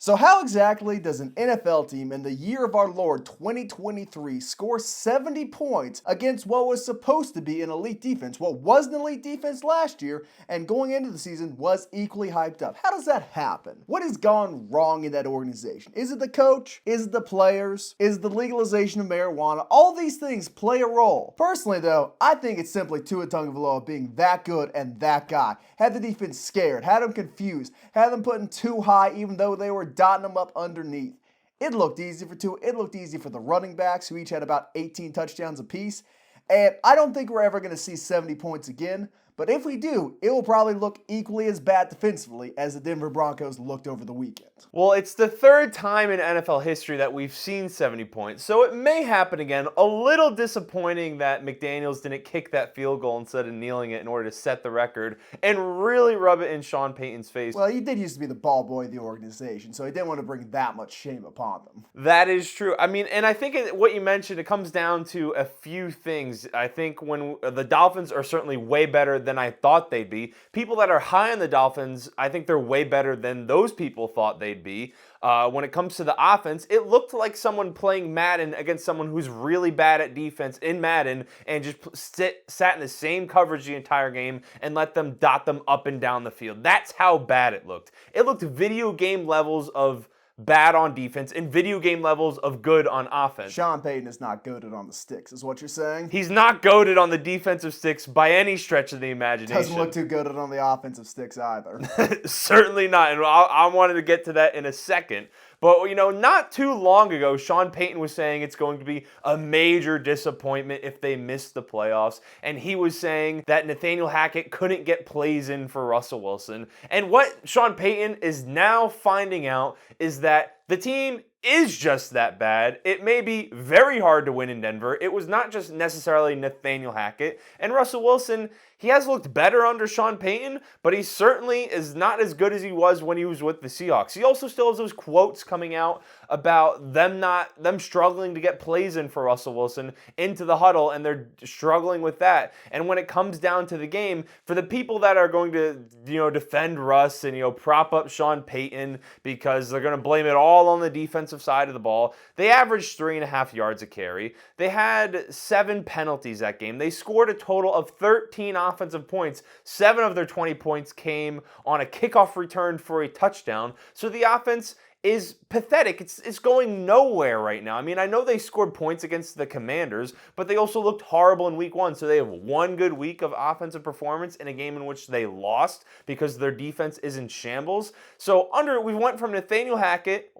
So how exactly does an NFL team in the year of our Lord 2023 score 70 points against what was supposed to be an elite defense, what was an elite defense last year, and going into the season was equally hyped up? How does that happen? What has gone wrong in that organization? Is it the coach? Is it the players? Is it the legalization of marijuana? All these things play a role. Personally though, I think it's simply Tua Tagovailoa being that good and that guy. Had the defense scared, had them confused, had them putting too high even though they were dotting them up underneath. It looked easy for Tua. It looked easy for the running backs who each had about 18 touchdowns apiece. And I don't think we're ever going to see 70 points again. But if we do, it will probably look equally as bad defensively as the Denver Broncos looked over the weekend. Well, it's the third time in NFL history that we've seen 70 points, so it may happen again. A little disappointing that McDaniels didn't kick that field goal instead of kneeling it in order to set the record and really rub it in Sean Payton's face. Well, he did used to be the ball boy of the organization, so he didn't want to bring that much shame upon them. That is true. I mean, and I think what you mentioned, it comes down to a few things. I think when the Dolphins are certainly way better than I thought they'd be. People that are high on the Dolphins, I think they're way better than those people thought they'd be. When it comes to the offense, it looked like someone playing Madden against someone who's really bad at defense in Madden and just sat in the same coverage the entire game and let them dot them up and down the field. That's how bad it looked. It looked video game levels of bad on defense and video game levels of good on offense. Sean Payton is not goated on the sticks, is what you're saying? He's not goated on the defensive sticks by any stretch of the imagination. Doesn't look too goated on the offensive sticks either. Certainly not, and I wanted to get to that in a second. But, not too long ago, Sean Payton was saying it's going to be a major disappointment if they miss the playoffs. And he was saying that Nathaniel Hackett couldn't get plays in for Russell Wilson. And what Sean Payton is now finding out is that the team is just that bad. It may be very hard to win in Denver. It was not just necessarily Nathaniel Hackett. And Russell Wilson, he has looked better under Sean Payton, but he certainly is not as good as he was when he was with the Seahawks. He also still has those quotes coming out about them struggling to get plays in for Russell Wilson into the huddle, and they're struggling with that. And when it comes down to the game, for the people that are going to, defend Russ and, prop up Sean Payton because they're going to blame it all on the defensive side of the ball, they averaged 3.5 yards a carry. They had 7 penalties that game. They scored a total of 13 offensive points. 7 of their 20 points came on a kickoff return for a touchdown. So the offense is pathetic. It's going nowhere right now. I mean, I know they scored points against the Commanders, but they also looked horrible in week 1. So they have one good week of offensive performance in a game in which they lost because their defense is in shambles. So we went from Nathaniel Hackett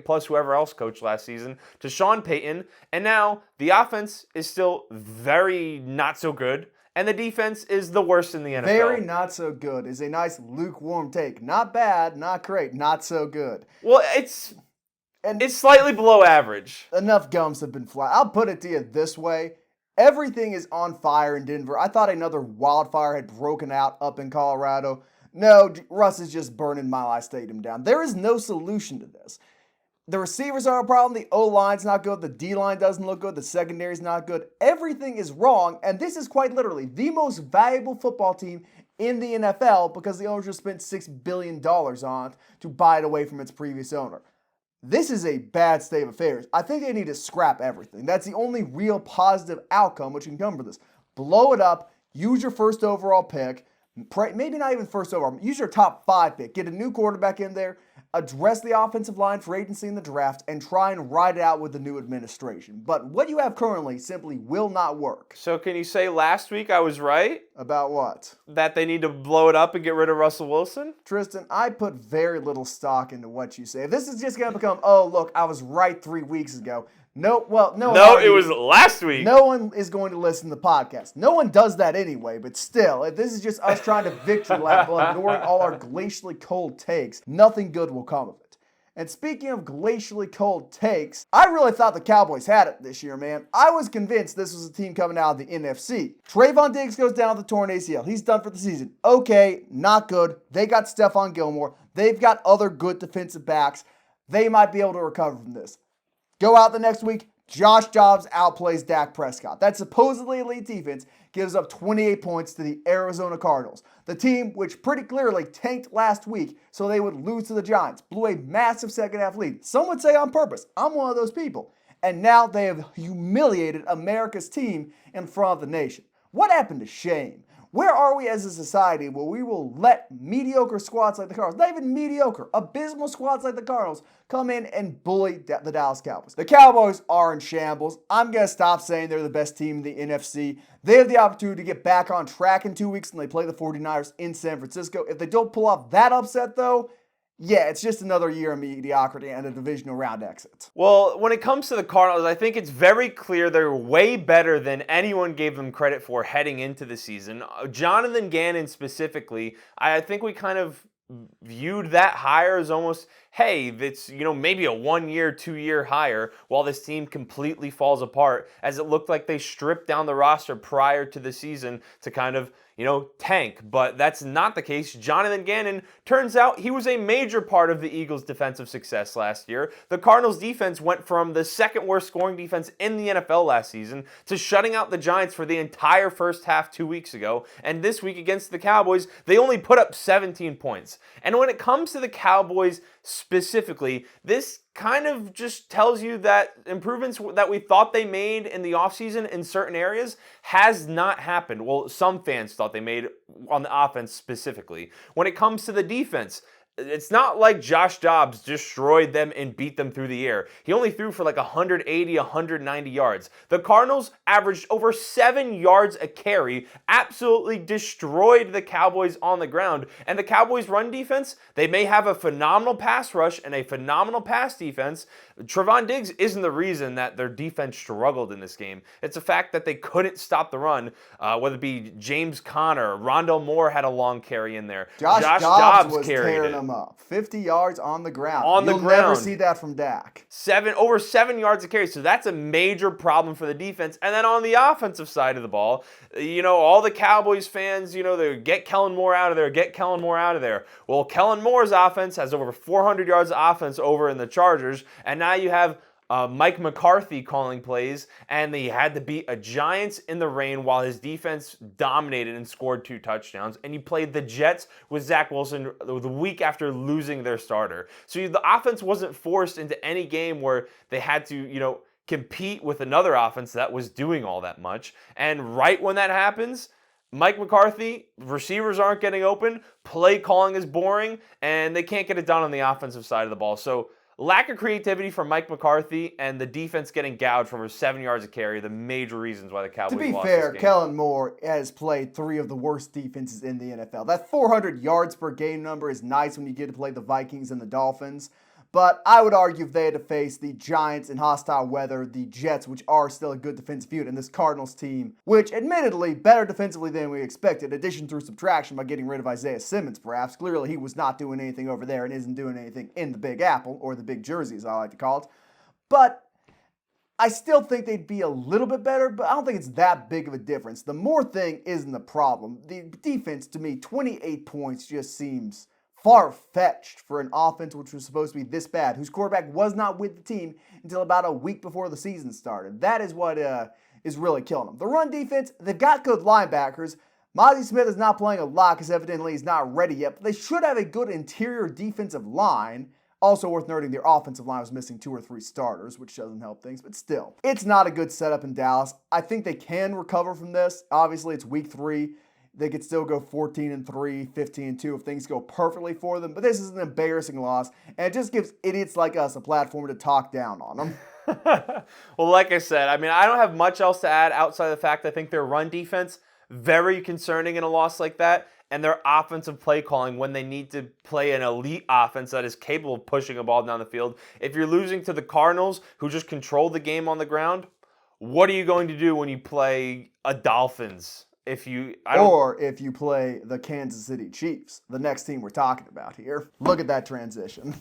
plus whoever else coached last season, to Sean Payton, and now the offense is still very not so good. And the defense is the worst in the NFL. Very not so good is a nice lukewarm take. Not bad, not great, not so good. Well, it's slightly below average. Enough gums have been flat. I'll put it to you this way. Everything is on fire in Denver. I thought another wildfire had broken out up in Colorado. No, Russ is just burning Mile High Stadium down. There is no solution to this. The receivers are a problem. The O-line's not good. The D-line doesn't look good. The secondary's not good. Everything is wrong, and this is quite literally the most valuable football team in the NFL because the owner just spent $6 billion on it to buy it away from its previous owner. This is a bad state of affairs. I think they need to scrap everything. That's the only real positive outcome which can come from this. Blow it up. Use your first overall pick. Maybe not even first overall. Use your top 5 pick. Get a new quarterback in there. Address the offensive line for agency in the draft, and try and ride it out with the new administration. But what you have currently simply will not work. So can you say last week I was right? About what? That they need to blow it up and get rid of Russell Wilson? Tristan, I put very little stock into what you say. If this is just going to become, oh, look, I was right 3 weeks ago. No, it was last week. No one is going to listen to the podcast. No one does that anyway, but still, if this is just us trying to victory lap while ignoring all our glacially cold takes, nothing good will come of it. And speaking of glacially cold takes, I really thought the Cowboys had it this year, man. I was convinced this was a team coming out of the NFC. Trayvon Diggs goes down with the torn ACL. He's done for the season. Okay, not good. They got Stephon Gilmore. They've got other good defensive backs. They might be able to recover from this. Go out the next week, Josh Dobbs outplays Dak Prescott. That supposedly elite defense gives up 28 points to the Arizona Cardinals. The team, which pretty clearly tanked last week so they would lose to the Giants, blew a massive second half lead. Some would say on purpose. I'm one of those people. And now they have humiliated America's team in front of the nation. What happened to shame? Where are we as a society where we will let mediocre squads like the Cardinals, not even mediocre, abysmal squads like the Cardinals, come in and bully the Dallas Cowboys? The Cowboys are in shambles. I'm going to stop saying they're the best team in the NFC. They have the opportunity to get back on track in 2 weeks when they play the 49ers in San Francisco. If they don't pull off that upset, though, yeah, it's just another year of mediocrity and a divisional round exit. Well, when it comes to the Cardinals, I think it's very clear they're way better than anyone gave them credit for heading into the season. Jonathan Gannon specifically, I think we kind of viewed that hire as almost, hey, it's, maybe a 1 year, 2 year hire while this team completely falls apart, as it looked like they stripped down the roster prior to the season to kind of, tank. But that's not the case. Jonathan Gannon, turns out he was a major part of the Eagles' defensive success last year. The Cardinals' defense went from the second worst scoring defense in the NFL last season to shutting out the Giants for the entire first half 2 weeks ago. And this week against the Cowboys, they only put up 17 points. And when it comes to the Cowboys specifically, this kind of just tells you that improvements that we thought they made in the offseason in certain areas has not happened. Well, some fans thought they made on the offense specifically. When it comes to the defense, it's not like Josh Dobbs destroyed them and beat them through the air. He only threw for like 180, 190 yards. The Cardinals averaged over 7 yards a carry, absolutely destroyed the Cowboys on the ground. And the Cowboys' run defense, they may have a phenomenal pass rush and a phenomenal pass defense. Trevon Diggs isn't the reason that their defense struggled in this game. It's a fact that they couldn't stop the run, whether it be James Conner, Rondale Moore had a long carry in there. Josh Dobbs was carried tearing it. Them up. 50 yards on the ground. You'll never see that from Dak. Over 7 yards a carry. So that's a major problem for the defense. And then on the offensive side of the ball, all the Cowboys fans, they get Kellen Moore out of there, get Kellen Moore out of there. Well, Kellen Moore's offense has over 400 yards of offense over in the Chargers. And now you have Mike McCarthy calling plays, and they had to beat a Giants in the rain while his defense dominated and scored 2 touchdowns. And you played the Jets with Zach Wilson the week after losing their starter. So the offense wasn't forced into any game where they had to, compete with another offense that was doing all that much. And right when that happens, Mike McCarthy, receivers aren't getting open, play calling is boring, and they can't get it done on the offensive side of the ball. So lack of creativity from Mike McCarthy and the defense getting gouged for over 7 yards a carry are the major reasons why the Cowboys lost this game. To be fair, Kellen Moore has played 3 of the worst defenses in the NFL. That 400 yards per game number is nice when you get to play the Vikings and the Dolphins. But I would argue if they had to face the Giants in hostile weather, the Jets, which are still a good defensive unit, and this Cardinals team, which admittedly better defensively than we expected, addition through subtraction by getting rid of Isaiah Simmons perhaps. Clearly he was not doing anything over there and isn't doing anything in the Big Apple, or the Big Jersey as I like to call it. But I still think they'd be a little bit better, but I don't think it's that big of a difference. The Moore thing isn't the problem. The defense, to me, 28 points just seems far-fetched for an offense which was supposed to be this bad, whose quarterback was not with the team until about a week before the season started. That is what is really killing them. The run defense, they've got good linebackers. Mozzie Smith is not playing a lot because evidently he's not ready yet, but they should have a good interior defensive line. Also worth noting, their offensive line was missing 2 or 3 starters, which doesn't help things, but still. It's not a good setup in Dallas. I think they can recover from this. Obviously, it's week 3. They could still go 14-3, 15-2 if things go perfectly for them. But this is an embarrassing loss, and it just gives idiots like us a platform to talk down on them. Well, like I said, I don't have much else to add outside of the fact I think their run defense, very concerning in a loss like that, and their offensive play calling when they need to play an elite offense that is capable of pushing a ball down the field. If you're losing to the Cardinals, who just control the game on the ground, what are you going to do when you play a Dolphins? If you play the Kansas City Chiefs, the next team we're talking about here. Look at that transition.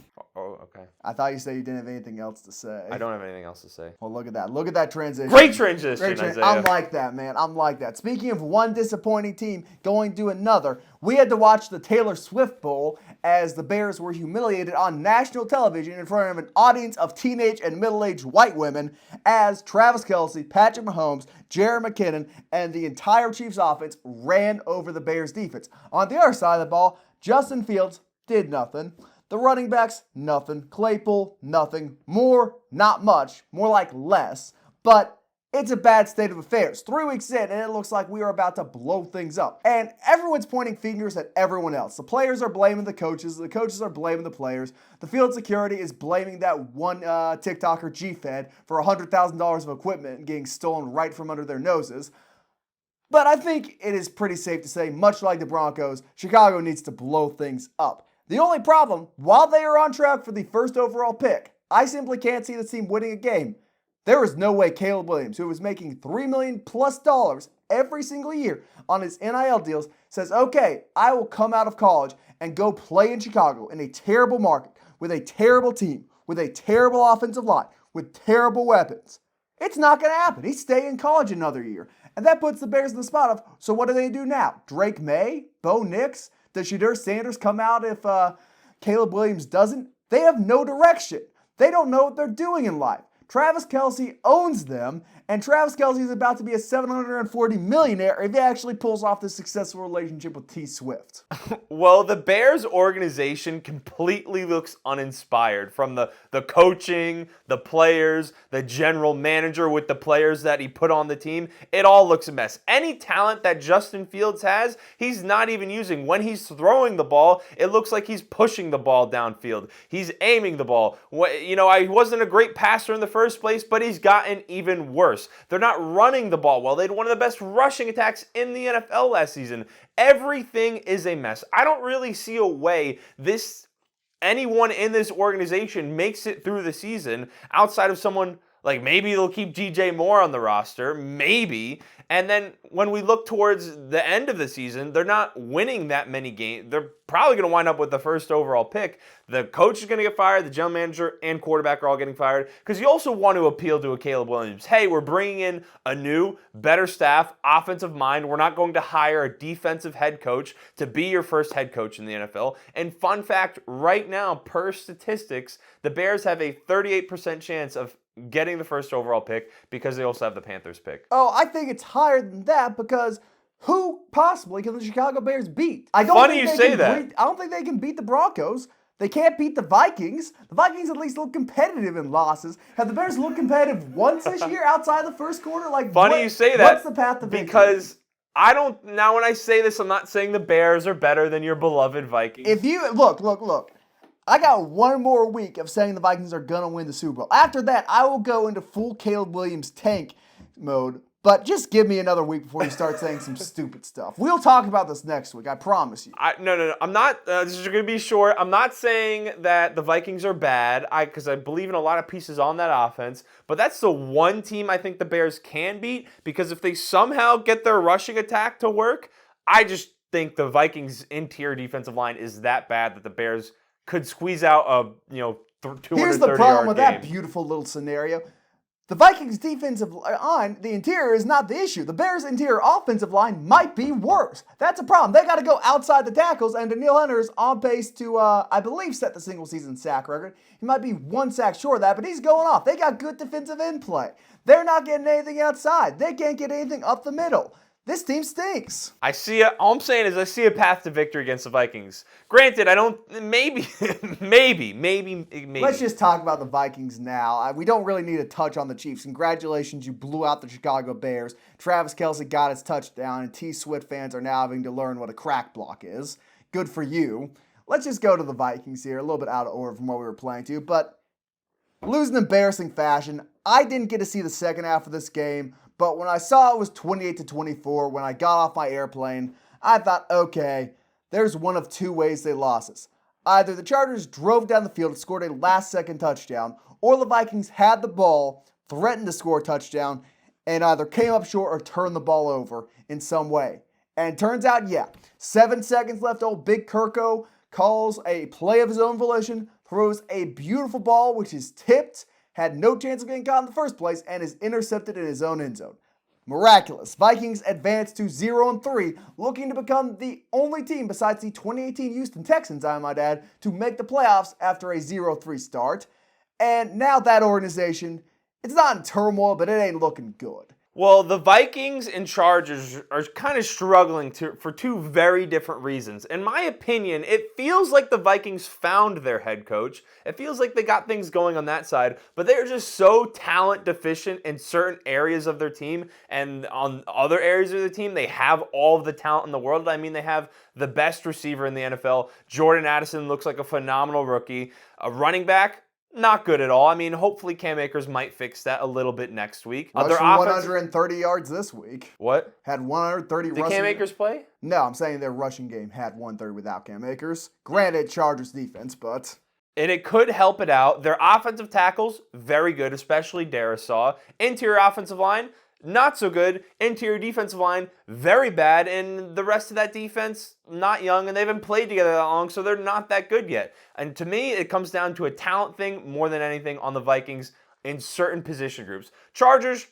Oh, okay. I thought you said you didn't have anything else to say. I don't have anything else to say. Well, look at that. Look at that transition. Great transition, Isaiah. I'm like that, man. I'm like that. Speaking of one disappointing team going to another, we had to watch the Taylor Swift Bowl as the Bears were humiliated on national television in front of an audience of teenage and middle-aged white women as Travis Kelce, Patrick Mahomes, Jerick McKinnon, and the entire Chiefs offense ran over the Bears defense. On the other side of the ball, Justin Fields did nothing. The running backs, nothing. Claypool, nothing. Moore, not much. More like less. But it's a bad state of affairs. 3 weeks in, and it looks like we are about to blow things up. And everyone's pointing fingers at everyone else. The players are blaming the coaches are blaming the players. The field security is blaming that one TikToker G-Fed for $100,000 of equipment getting stolen right from under their noses. But I think it is pretty safe to say, much like the Broncos, Chicago needs to blow things up. The only problem, while they are on track for the first overall pick, I simply can't see the team winning a game. There is no way Caleb Williams, who was making $3 million plus every single year on his NIL deals, says, okay, I will come out of college and go play in Chicago in a terrible market, with a terrible team, with a terrible offensive line, with terrible weapons. It's not going to happen. He's staying in college another year. And that puts the Bears in the spot of, so what do they do now? Drake May? Bo Nix? Does Shedeur Sanders come out if Caleb Williams doesn't? They have no direction. They don't know what they're doing in life. Travis Kelce owns them, and Travis Kelce is about to be a $740 millionaire if he actually pulls off this successful relationship with T. Swift. Well, the Bears organization completely looks uninspired, from the coaching, the players, the general manager with the players that he put on the team. It all looks a mess. Any talent that Justin Fields has, he's not even using. When he's throwing the ball, it looks like he's pushing the ball downfield. He's aiming the ball. He wasn't a great passer in the first place, but he's gotten even worse. They're not running the ball well. They had one of the best rushing attacks in the NFL last season. Everything is a mess. I don't really see a way anyone in this organization makes it through the season outside of someone like, maybe they'll keep DJ Moore on the roster, maybe. And then when we look towards the end of the season, they're not winning that many games. They're probably going to wind up with the first overall pick. The coach is going to get fired. The general manager and quarterback are all getting fired. Because you also want to appeal to a Caleb Williams. Hey, we're bringing in a new, better staff, offensive mind. We're not going to hire a defensive head coach to be your first head coach in the NFL. And fun fact, right now, per statistics, the Bears have a 38% chance of getting the first overall pick because they also have the Panthers pick. Oh, I think it's higher than that because who possibly can the Chicago Bears beat? I don't think they can beat the Broncos. They can't beat the Vikings. The Vikings at least look competitive in losses. Have the Bears looked competitive once this year outside the first quarter? You say that. What's the path to victory? Because now when I say this, I'm not saying the Bears are better than your beloved Vikings. If you, look. I got one more week of saying the Vikings are going to win the Super Bowl. After that, I will go into full Caleb Williams tank mode. But just give me another week before you start saying some stupid stuff. We'll talk about this next week, I promise you. No. I'm not, this is going to be short. I'm not saying that the Vikings are bad, because I believe in a lot of pieces on that offense. But that's the one team I think the Bears can beat, because if they somehow get their rushing attack to work, I just think the Vikings' interior defensive line is that bad that the Bears could squeeze out a 230-yard game. Here's the problem with that beautiful little scenario. The Vikings' defensive line, the interior, is not the issue. The Bears' interior offensive line might be worse. That's a problem. They got to go outside the tackles, and Danielle Hunter is on pace to, I believe, set the single-season sack record. He might be one sack short of that, but he's going off. They got good defensive end play. They're not getting anything outside. They can't get anything up the middle. This team stinks. All I'm saying is I see a path to victory against the Vikings. Granted, maybe. Let's just talk about the Vikings now. We don't really need to touch on the Chiefs. Congratulations, you blew out the Chicago Bears. Travis Kelce got his touchdown, and T. Swift fans are now having to learn what a crack block is. Good for you. Let's just go to the Vikings here, a little bit out of order from what we were playing to, but losing in embarrassing fashion. I didn't get to see the second half of this game, but when I saw it was 28-24, when I got off my airplane, I thought, okay, there's one of two ways they lost this. Either the Chargers drove down the field and scored a last-second touchdown, or the Vikings had the ball, threatened to score a touchdown, and either came up short or turned the ball over in some way. And turns out, 7 seconds left, old Big Kirko calls a play of his own volition, throws a beautiful ball which is tipped, had no chance of getting caught in the first place, and is intercepted in his own end zone. Miraculous. Vikings advance to 0-3, looking to become the only team besides the 2018 Houston Texans, I might add, to make the playoffs after a 0-3 start. And now that organization, it's not in turmoil, but it ain't looking good. Well, the Vikings and Chargers are kind of struggling for two very different reasons. In my opinion, it feels like the Vikings found their head coach. It feels like they got things going on that side, but they're just so talent deficient in certain areas of their team, and on other areas of the team, they have all of the talent in the world. I mean, they have the best receiver in the NFL. Jordan Addison looks like a phenomenal rookie. A running back, not good at all. I mean, hopefully Cam Akers might fix that a little bit next week. Rushed for 130 yards this week. What? Had 130 rushing. Did Cam Akers play? No, I'm saying their rushing game had 130 without Cam Akers. Granted, Chargers defense, but... And it could help it out. Their offensive tackles, very good, especially Darisaw. Interior offensive line, not so good. Interior defensive line, very bad. And the rest of that defense, not young, and they haven't played together that long, so they're not that good yet. And to me, it comes down to a talent thing more than anything on the Vikings in certain position groups. Chargers,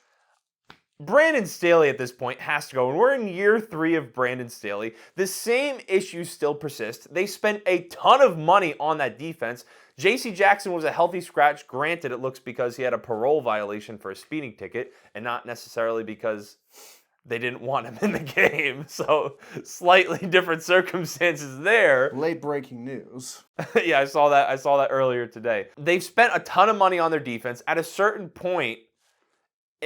Brandon Staley at this point has to go, and we're in year 3 of Brandon Staley. The same issues still persist. They spent a ton of money on that defense. J.C. Jackson was a healthy scratch. Granted, it looks because he had a parole violation for a speeding ticket, and not necessarily because they didn't want him in the game. So slightly different circumstances there. Late breaking news. Yeah, I saw that earlier today. They've spent a ton of money on their defense. At a certain point,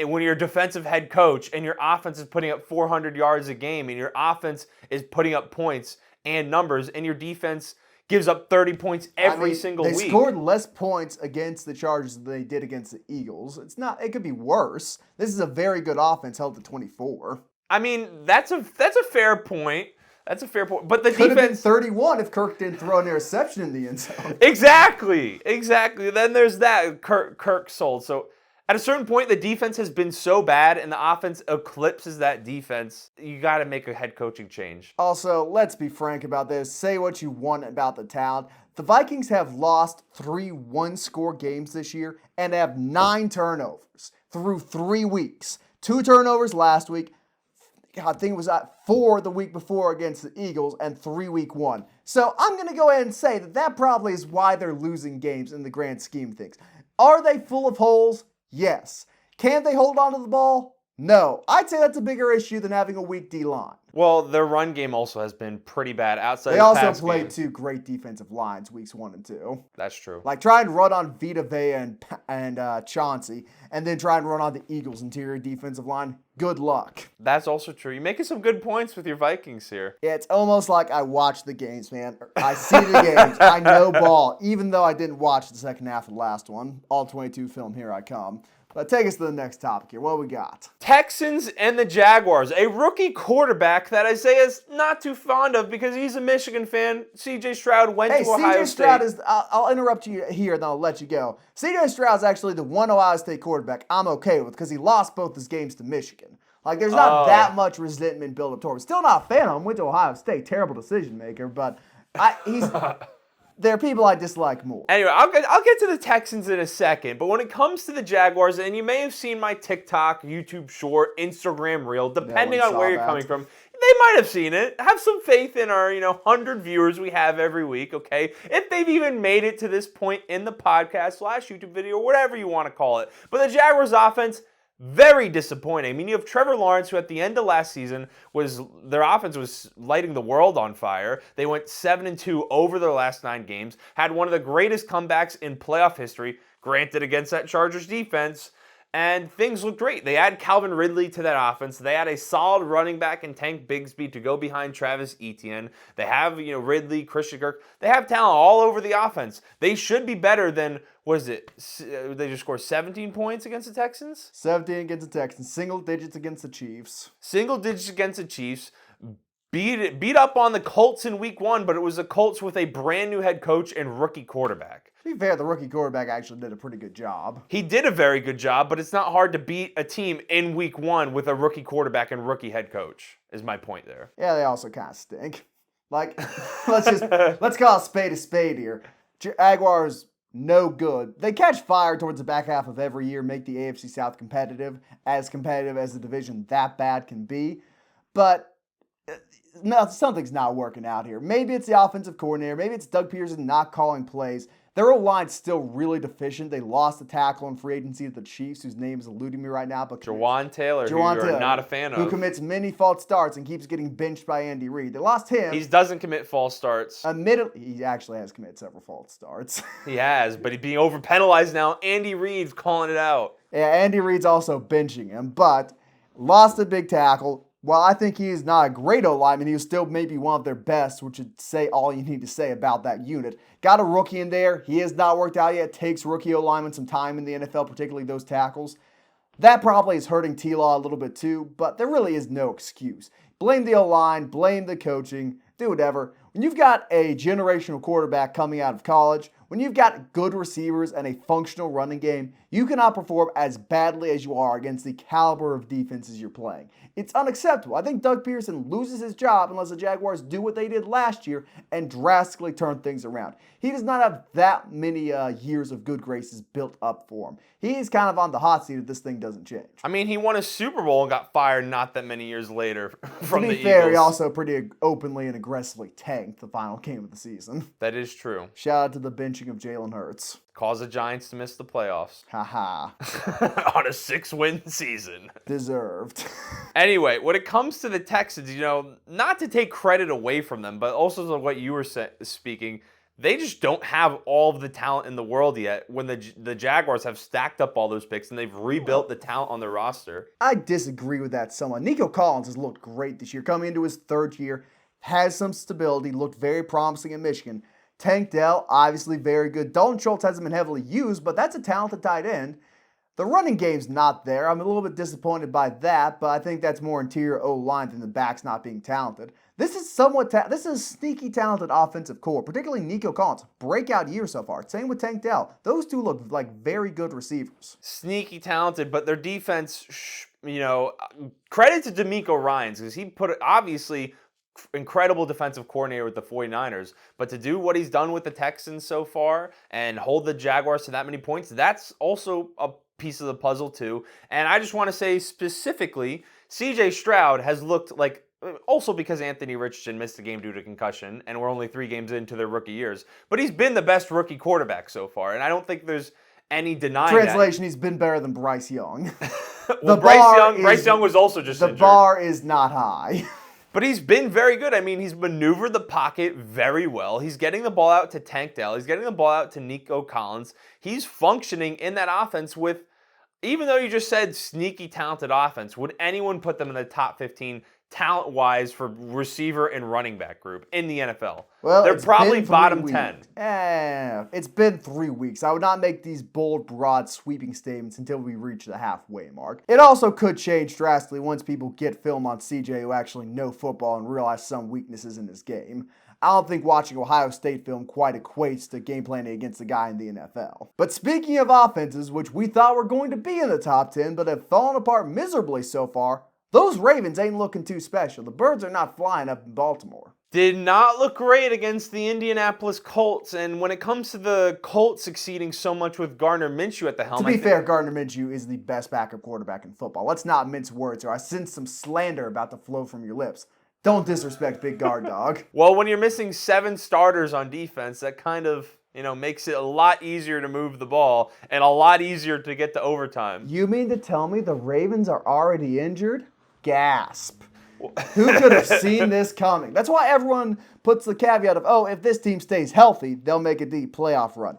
when you're a defensive head coach and your offense is putting up 400 yards a game and your offense is putting up points and numbers and your defense gives up 30 points every single week. They scored less points against the Chargers than they did against the Eagles. It could be worse. This is a very good offense held to 24. I mean, that's a fair point. That's a fair point. But the could defense have been 31 if Kirk didn't throw an interception in the end zone. Exactly. Then there's that. Kirk sold. So at a certain point, the defense has been so bad and the offense eclipses that defense. You got to make a head coaching change. Also, let's be frank about this. Say what you want about the talent. The Vikings have lost 3 one-score games this year and have 9 turnovers through 3 weeks. 2 turnovers last week. I think it was 4 the week before against the Eagles and 3 week 1. So I'm going to go ahead and say that probably is why they're losing games in the grand scheme of things. Are they full of holes? Yes. Can they hold on to the ball? No. I'd say that's a bigger issue than having a weak D-line. Well, their run game also has been pretty bad outside They of the also pass played game. 2 great defensive lines weeks 1 and 2. That's true. Like try and run on Vita Vea and Chauncey, and then try and run on the Eagles' interior defensive line. Good luck. That's also true. You're making some good points with your Vikings here. Yeah, it's almost like I watch the games, man. I see the games. I know ball, even though I didn't watch the second half of the last one. All 22 film, here I come. But take us to the next topic here. What we got? Texans and the Jaguars. A rookie quarterback that Isaiah's not too fond of because he's a Michigan fan. C.J. Stroud went to Ohio C.J. State. Stroud is, I'll interrupt you here and then I'll let you go. C.J. Stroud is actually the one Ohio State quarterback I'm okay with because he lost both his games to Michigan. Like, there's not that much resentment built up toward him. Still not a fan of him. Went to Ohio State. Terrible decision maker. But there are people I dislike more. Anyway, I'll get to the Texans in a second, but when it comes to the Jaguars, and you may have seen my TikTok, YouTube short, Instagram reel, depending on where you're coming from, they might have seen it. Have some faith in our 100 viewers we have every week, okay? If they've even made it to this point in the podcast / YouTube video, whatever you want to call it. But the Jaguars offense, very disappointing. I mean, you have Trevor Lawrence, who at the end of last season their offense was lighting the world on fire. They went 7-2 over their last 9 games, had one of the greatest comebacks in playoff history, granted against that Chargers defense, and things look great. They add Calvin Ridley to that offense. They add a solid running back in Tank Bigsby to go behind Travis Etienne. They have, Ridley, Christian Kirk. They have talent all over the offense. They should be better than, they just scored 17 points against the Texans? 17 against the Texans. Single digits against the Chiefs. Single digits against the Chiefs. Beat up on the Colts in week 1, but it was the Colts with a brand new head coach and rookie quarterback. To be fair, the rookie quarterback actually did a pretty good job. He did a very good job, but it's not hard to beat a team in week 1 with a rookie quarterback and rookie head coach, is my point there. Yeah, they also kind of stink. Like, let's call a spade here. Jaguars, no good. They catch fire towards the back half of every year, make the AFC South competitive as the division that bad can be. But no, something's not working out here. Maybe it's the offensive coordinator. Maybe it's Doug Peterson not calling plays. Their O-line's still really deficient. They lost the tackle in free agency to the Chiefs, whose name is eluding me right now. But Jawan Taylor, who you're not a fan of. Who commits many false starts and keeps getting benched by Andy Reid. They lost him. He doesn't commit false starts. Admittedly, he actually has committed several false starts. He has, but he's being over-penalized now. Andy Reid's calling it out. Yeah, Andy Reid's also benching him, but lost a big tackle. While I think he is not a great O-lineman, he was still maybe one of their best, which would say all you need to say about that unit. Got a rookie in there. He has not worked out yet. Takes rookie O-linemen some time in the NFL, particularly those tackles. That probably is hurting T-Law a little bit too, but there really is no excuse. Blame the O-line, blame the coaching, do whatever. When you've got a generational quarterback coming out of college, when you've got good receivers and a functional running game, you cannot perform as badly as you are against the caliber of defenses you're playing. It's unacceptable. I think Doug Peterson loses his job unless the Jaguars do what they did last year and drastically turn things around. He does not have that many years of good graces built up for him. He's kind of on the hot seat if this thing doesn't change. I mean, he won a Super Bowl and got fired not that many years later from the Eagles. To be fair, he also pretty openly and aggressively tanked the final game of the season. That is true. Shout out to the benching of Jalen Hurts. Caused the Giants to miss the playoffs. Haha. On a 6-win season. Deserved. Anyway, when it comes to the Texans, not to take credit away from them, but also to what you were speaking, they just don't have all of the talent in the world yet when the Jaguars have stacked up all those picks and they've rebuilt the talent on their roster. I disagree with that somewhat. Nico Collins has looked great this year. Coming into his third year, has some stability, looked very promising in Michigan. Tank Dell, obviously very good. Dalton Schultz hasn't been heavily used, but that's a talented tight end. The running game's not there. I'm a little bit disappointed by that, but I think that's more interior O-line than the backs not being talented. This is this is a sneaky talented offensive core, particularly Nico Collins. Breakout year so far. Same with Tank Dell. Those two look like very good receivers. Sneaky talented, but their defense, credit to D'Amico Ryans because he put obviously incredible defensive coordinator with the 49ers, but to do what he's done with the Texans so far and hold the Jaguars to that many points, that's also a piece of the puzzle too. And I just want to say specifically, CJ Stroud has looked like, also because Anthony Richardson missed the game due to concussion, and we're only 3 games into their rookie years, but he's been the best rookie quarterback so far, and I don't think there's any denying Translation, he's been better than Bryce Young. Well, Bryce Young was also just injured. The bar is not high. But he's been very good. I mean, he's maneuvered the pocket very well. He's getting the ball out to Tank Dell. He's getting the ball out to Nico Collins. He's functioning in that offense with, even though you just said sneaky talented offense, would anyone put them in the top 15 talent-wise for receiver and running back group in the NFL? Well, they're probably bottom 10. It's been 3 weeks. I would not make these bold, broad, sweeping statements until we reach the halfway mark. It also could change drastically once people get film on CJ who actually know football and realize some weaknesses in his game. I don't think watching Ohio State film quite equates to game planning against the guy in the NFL. But speaking of offenses, which we thought were going to be in the top 10 but have fallen apart miserably so far, those Ravens ain't looking too special. The birds are not flying up in Baltimore. Did not look great against the Indianapolis Colts, and when it comes to the Colts succeeding so much with Gardner Minshew at the helm... To be fair, Gardner Minshew is the best backup quarterback in football. Let's not mince words, or I sense some slander about to flow from your lips. Don't disrespect Big Guard Dog. Well, when you're missing 7 starters on defense, that kind of, makes it a lot easier to move the ball and a lot easier to get to overtime. You mean to tell me the Ravens are already injured? Gasp. Who could have seen this coming? That's why everyone puts the caveat of, if this team stays healthy, they'll make a deep playoff run.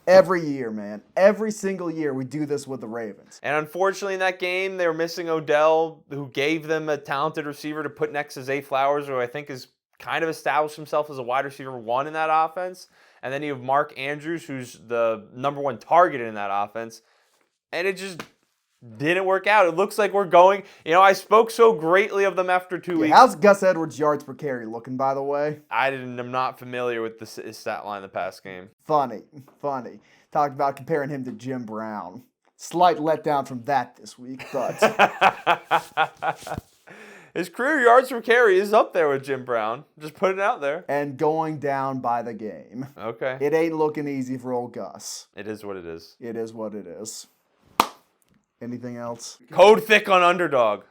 Every year, man. Every single year we do this with the Ravens. And unfortunately in that game, they were missing Odell, who gave them a talented receiver to put next to Zay Flowers, who I think has kind of established himself as a wide receiver 1 in that offense. And then you have Mark Andrews, who's the number 1 target in that offense. And it just didn't work out. It looks like we're going... I spoke so greatly of them after 2 weeks. How's Gus Edwards' yards per carry looking, by the way? I'm not familiar with the stat line the past game. Funny. Talked about comparing him to Jim Brown. Slight letdown from that this week, but... His career yards per carry is up there with Jim Brown. Just putting it out there. And going down by the game. Okay. It ain't looking easy for old Gus. It is what it is. It is what it is. Anything else? Code Thicc on underdog.